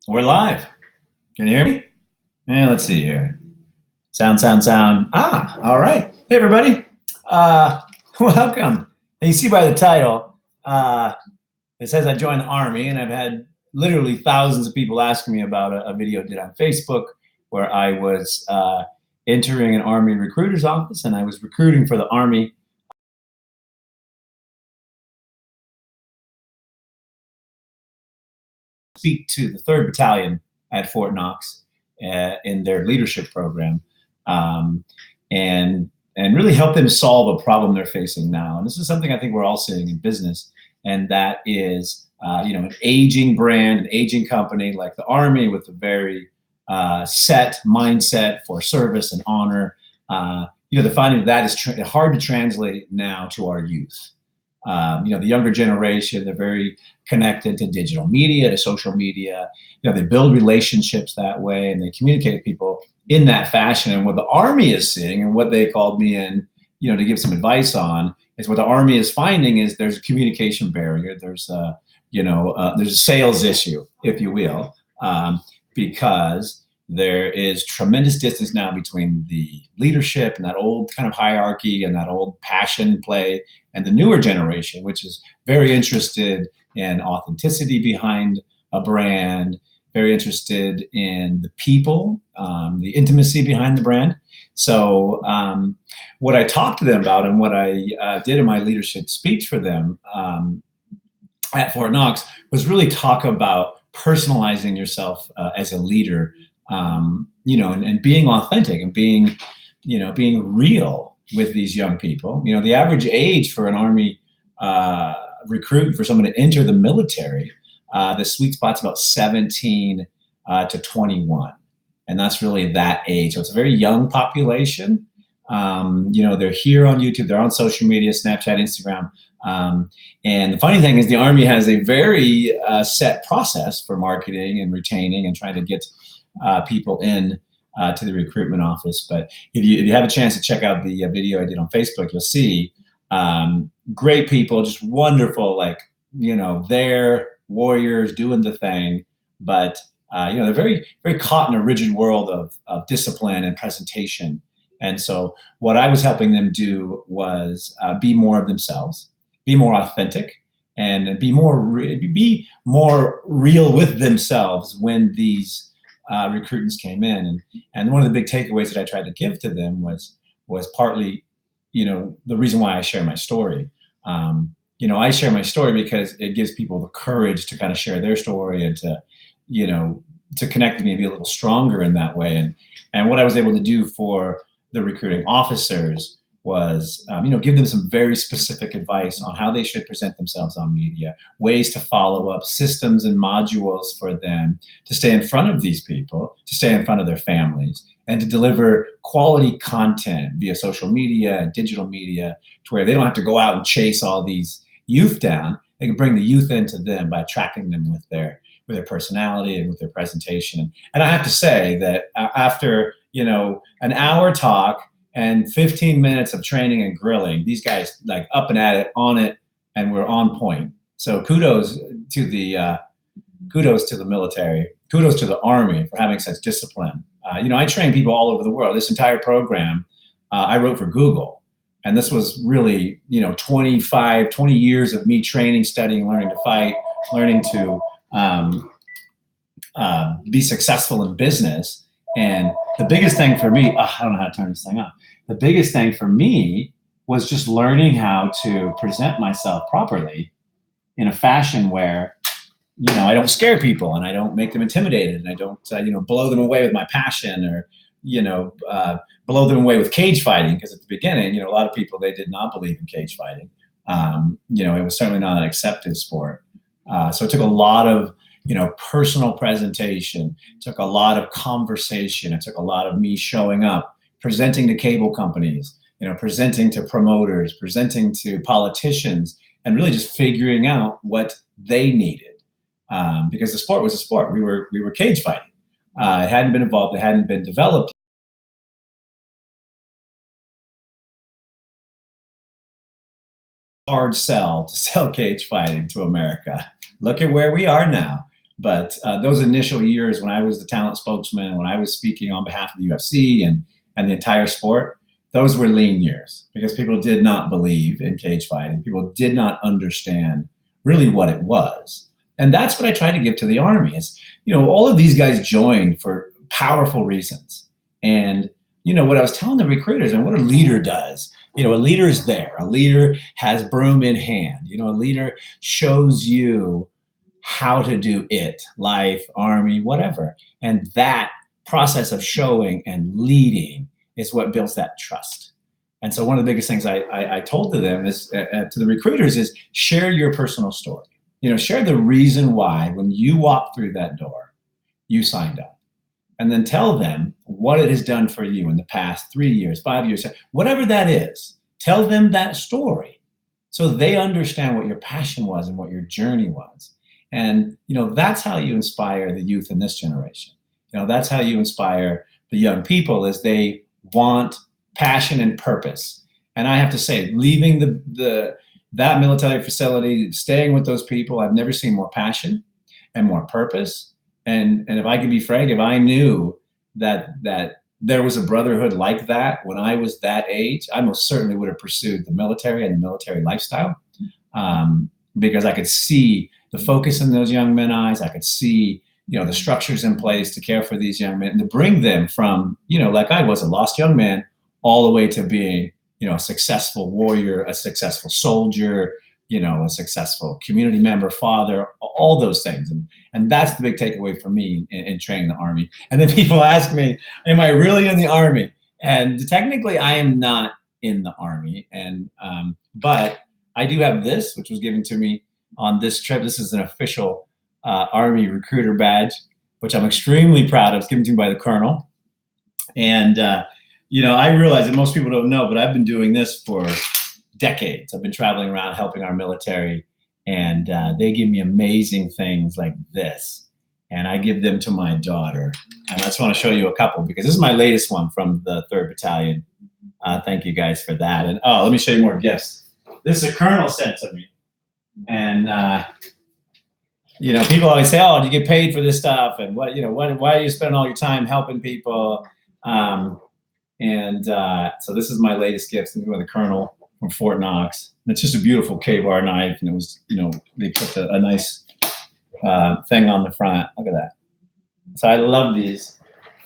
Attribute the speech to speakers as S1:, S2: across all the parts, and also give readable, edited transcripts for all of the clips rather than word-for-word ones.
S1: We're live. Can you hear me? Yeah, let's see here. Sound. All right. Hey, everybody. Welcome. And you see by the title, it says I joined the Army, and I've had literally thousands of people asking me about a video I did on Facebook where I was entering an Army recruiter's office, and I was recruiting for the Army. Speak to the 3rd Battalion at Fort Knox in their leadership program, um, and really help them solve a problem they're facing now. And this is something I think we're all seeing in business, and that is an aging brand, an aging company like the Army with a very set mindset for service and honor. The finding that is hard to translate now to our youth. The younger generation, they're very connected to digital media, to social media. They build relationships that way, and they communicate with people in that fashion. And what the Army is seeing, and what they called me in, to give some advice on, is what the Army is finding is there's a communication barrier. There's a sales issue, if you will, because there is tremendous distance now between the leadership and that old kind of hierarchy and that old passion play, and the newer generation, which is very interested in authenticity behind a brand, very interested in the people, the intimacy behind the brand. So what I talked to them about, and what I did in my leadership speech for them at Fort Knox, was really talk about personalizing yourself as a leader, and being authentic, and being real with these young people. The average age for an Army recruit, for someone to enter the military, the sweet spot's about 17 to 21. And that's really that age. So it's a very young population. They're here on YouTube, they're on social media, Snapchat, Instagram. And the funny thing is the Army has a very set process for marketing and retaining and trying to get people in to the recruitment office. But if you have a chance to check out the video I did on Facebook, you'll see great people, just wonderful, they're warriors doing the thing. But they're very, very caught in a rigid world of discipline and presentation. And so what I was helping them do was be more of themselves, be more authentic, and be more real with themselves when these recruitants came in. And one of the big takeaways that I tried to give to them was partly, the reason why I share my story. I share my story because it gives people the courage to kind of share their story, and to connect with me and be a little stronger in that way. And what I was able to do for the recruiting officers was, give them some very specific advice on how they should present themselves on media, ways to follow up, systems and modules for them to stay in front of these people, to stay in front of their families, and to deliver quality content via social media and digital media, to where they don't have to go out and chase all these youth down. They can bring the youth into them by attracting them with their personality and with their presentation. And I have to say that after an hour talk and 15 minutes of training and grilling, these guys up and at it, on it, and we're on point. So kudos to the military, kudos to the Army for having such discipline. I train people all over the world. This entire program I wrote for Google, and this was really 20 years of me training, studying, learning to fight, learning to be successful in business. And the biggest thing for me, I don't know how to turn this thing on. The biggest thing for me was just learning how to present myself properly in a fashion where, I don't scare people, and I don't make them intimidated, and I don't, blow them away with my passion, or, blow them away with cage fighting. Because at the beginning, a lot of people, they did not believe in cage fighting. It was certainly not an accepted sport. So it took a lot of, personal presentation, took a lot of conversation. It took a lot of me showing up, presenting to cable companies, presenting to promoters, presenting to politicians, and really just figuring out what they needed. Because the sport was a sport. We were cage fighting. It hadn't been evolved. It hadn't been developed. Hard sell to sell cage fighting to America. Look at where we are now. But those initial years when I was the talent spokesman, when I was speaking on behalf of the UFC and the entire sport, those were lean years because people did not believe in cage fighting. People did not understand really what it was. And that's what I try to give to the Army is, all of these guys joined for powerful reasons. And, what I was telling the recruiters and what a leader does, a leader is there. A leader has broom in hand. A leader shows you how to do it, life, Army, whatever. And that process of showing and leading is what builds that trust. And so one of the biggest things I told to them is, to the recruiters, is share your personal story. Share the reason why when you walked through that door, you signed up. And then tell them what it has done for you in the past 3 years, 5 years, whatever that is. Tell them that story so they understand what your passion was and what your journey was. And, that's how you inspire the youth in this generation. That's how you inspire the young people, is they want passion and purpose. And I have to say, leaving that military facility, staying with those people, I've never seen more passion and more purpose. And if I could be frank, if I knew that there was a brotherhood like that when I was that age, I most certainly would have pursued the military and the military lifestyle, because I could see the focus in those young men's eyes. I could see, the structures in place to care for these young men and to bring them from, like I was, a lost young man, all the way to being, a successful warrior, a successful soldier, a successful community member, father, all those things. And that's the big takeaway for me in training the Army. And then people ask me, am I really in the Army? And technically I am not in the Army. And, but I do have this, which was given to me on this trip. This is an official Army recruiter badge, which I'm extremely proud of. It's given to me by the Colonel. And, I realize that most people don't know, but I've been doing this for decades. I've been traveling around helping our military, and they give me amazing things like this. And I give them to my daughter. And I just want to show you a couple because this is my latest one from the 3rd Battalion. Thank you guys for that. And let me show you more gifts. This is a Colonel sent to me. And, people always say, oh, do you get paid for this stuff? And why are you spending all your time helping people? So this is my latest gift from the Colonel from Fort Knox. And it's just a beautiful K-bar knife. And it was, they put a nice thing on the front. Look at that. So I love these.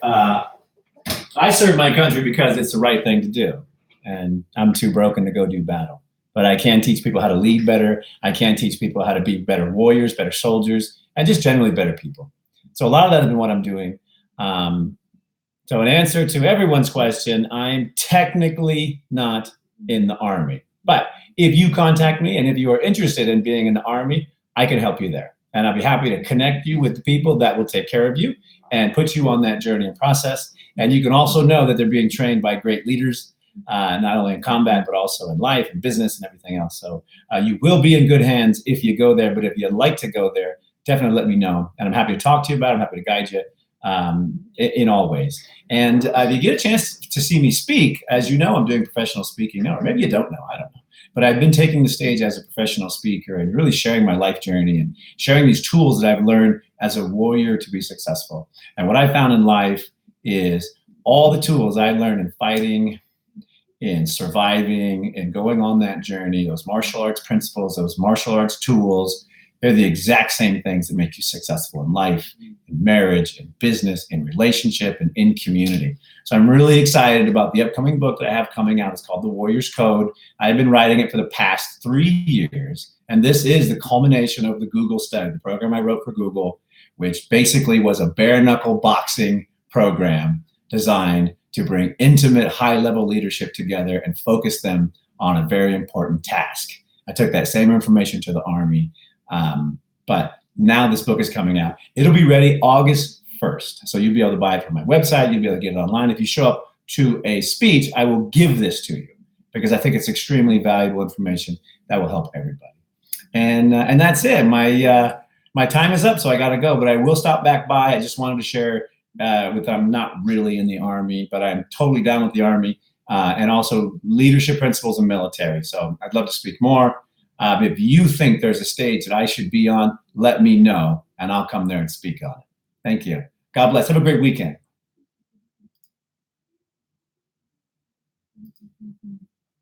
S1: I serve my country because it's the right thing to do. And I'm too broken to go do battle. But I can teach people how to lead better. I can teach people how to be better warriors, better soldiers, and just generally better people. So a lot of that has been what I'm doing. So in answer to everyone's question, I'm technically not in the Army. But if you contact me and if you are interested in being in the Army, I can help you there. And I'll be happy to connect you with the people that will take care of you and put you on that journey and process. And you can also know that they're being trained by great leaders, not only in combat, but also in life and business and everything else. So you will be in good hands if you go there. But if you'd like to go there, definitely let me know. And I'm happy to talk to you about it. I'm happy to guide you in all ways. And if you get a chance to see me speak, as you know, I'm doing professional speaking now, or maybe you don't know, I don't know. But I've been taking the stage as a professional speaker and really sharing my life journey and sharing these tools that I've learned as a warrior to be successful. And what I found in life is all the tools I learned in fighting, in surviving, and going on that journey, those martial arts principles, those martial arts tools, they're the exact same things that make you successful in life, in marriage, in business, in relationship, and in community. So I'm really excited about the upcoming book that I have coming out. It's called The Warrior's Code. I've been writing it for the past 3 years. And this is the culmination of the Google study, the program I wrote for Google, which basically was a bare knuckle boxing program designed to bring intimate, high-level leadership together and focus them on a very important task. I took that same information to the Army. But now this book is coming out. It'll be ready August 1st. So you'll be able to buy it from my website. You'll be able to get it online. If you show up to a speech, I will give this to you because I think it's extremely valuable information that will help everybody. And that's it. My time is up, so I got to go. But I will stop back by. I just wanted to share I'm not really in the Army, but I'm totally down with the Army and also leadership principles in military. So I'd love to speak more. If you think there's a stage that I should be on, let me know, and I'll come there and speak on it. Thank you. God bless. Have a great weekend.